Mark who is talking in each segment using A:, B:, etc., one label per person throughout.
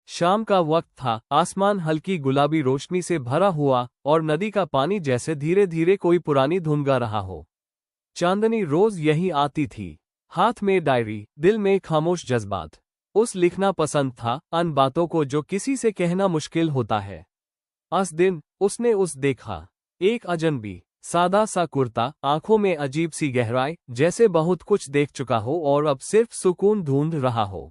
A: शाम का वक्त था, आसमान हल्की गुलाबी रोशनी से भरा हुआ और नदी का पानी जैसे धीरे धीरे कोई पुरानी धुन गा रहा हो। चांदनी रोज यहीं आती थी, हाथ में डायरी, दिल में खामोश जज्बात। उस लिखना पसंद था, अन बातों को जो किसी से कहना मुश्किल होता है। उस दिन उसने देखा, एक अजनबी, सादा सा कुर्ता, आंखों में अजीब सी गहराई, जैसे बहुत कुछ देख चुका हो और अब सिर्फ सुकून ढूंढ रहा हो।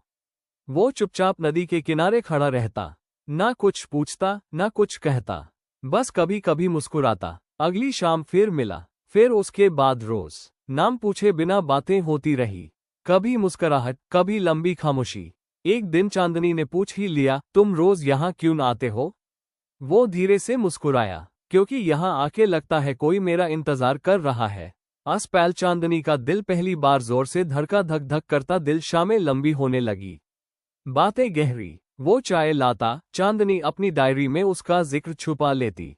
A: वो चुपचाप नदी के किनारे खड़ा रहता, ना कुछ पूछता ना कुछ कहता, बस कभी कभी मुस्कुराता। अगली शाम फिर मिला, फिर उसके बाद रोज नाम पूछे बिना बातें होती रही, कभी मुस्कुराहट, कभी लंबी खामोशी। एक दिन चांदनी ने पूछ ही लिया, तुम रोज यहाँ क्यों आते हो? वो धीरे से मुस्कुराया, क्योंकि यहाँ आके लगता है कोई मेरा इंतजार कर रहा है। आस पैल चांदनी का दिल पहली बार जोर से धड़का, धक धक करता दिल शामें लंबी होने लगी, बातें गहरी। वो चाय लाता, चांदनी अपनी डायरी में उसका जिक्र छुपा लेती।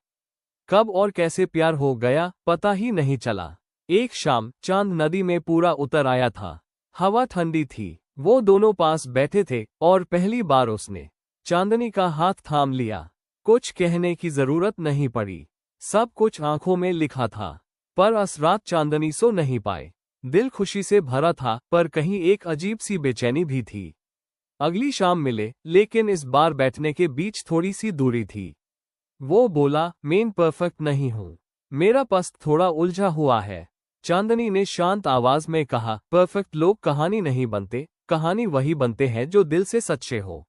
A: कब और कैसे प्यार हो गया पता ही नहीं चला। एक शाम चांद नदी में पूरा उतर आया था, हवा ठंडी थी, वो दोनों पास बैठे थे और पहली बार उसने चांदनी का हाथ थाम लिया। कुछ कहने की जरूरत नहीं पड़ी, सब कुछ आंखों में लिखा था। पर उस रात चांदनी सो नहीं पाए। दिल खुशी से भरा था, पर कहीं एक अजीब सी बेचैनी भी थी। अगली शाम मिले, लेकिन इस बार बैठने के बीच थोड़ी सी दूरी थी। वो बोला, मैं परफेक्ट नहीं हूँ, मेरा पस्त थोड़ा उलझा हुआ है। चांदनी ने शांत आवाज में कहा, परफेक्ट लोग कहानी नहीं बनते, कहानी वही बनते हैं जो दिल से सच्चे हो।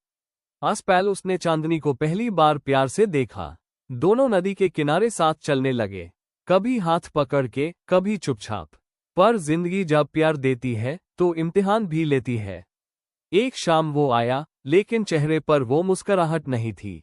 A: आस पैल उसने चांदनी को पहली बार प्यार से देखा। दोनों नदी के किनारे साथ चलने लगे, कभी हाथ पकड़ के, कभी चुपचाप। पर जिंदगी जब प्यार देती है तो इम्तिहान भी लेती है। एक शाम वो आया, लेकिन चेहरे पर वो मुस्कुराहट नहीं थी।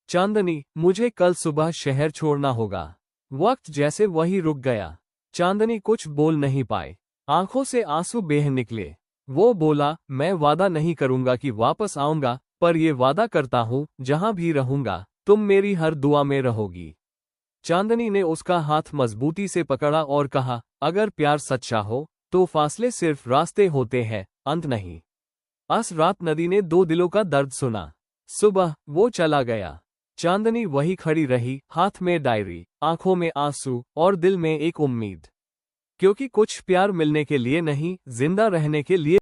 A: चांदनी, मुझे कल सुबह शहर छोड़ना होगा। वक्त जैसे वही रुक गया। चांदनी कुछ बोल नहीं पाए, आंखों से आंसू बह निकले। वो बोला, मैं वादा नहीं करूंगा कि वापस आऊंगा, पर ये वादा करता हूँ, जहां भी रहूंगा तुम मेरी हर दुआ में रहोगी। चांदनी ने उसका हाथ मजबूती से पकड़ा और कहा, अगर प्यार सच्चा हो तो फासले सिर्फ रास्ते होते हैं, अंत नहीं। उस रात नदी ने दो दिलों का दर्द सुना। सुबह वो चला गया, चांदनी वही खड़ी रही, हाथ में डायरी, आंखों में आंसू और दिल में एक उम्मीद। क्योंकि कुछ प्यार मिलने के लिए नहीं, जिंदा रहने के लिए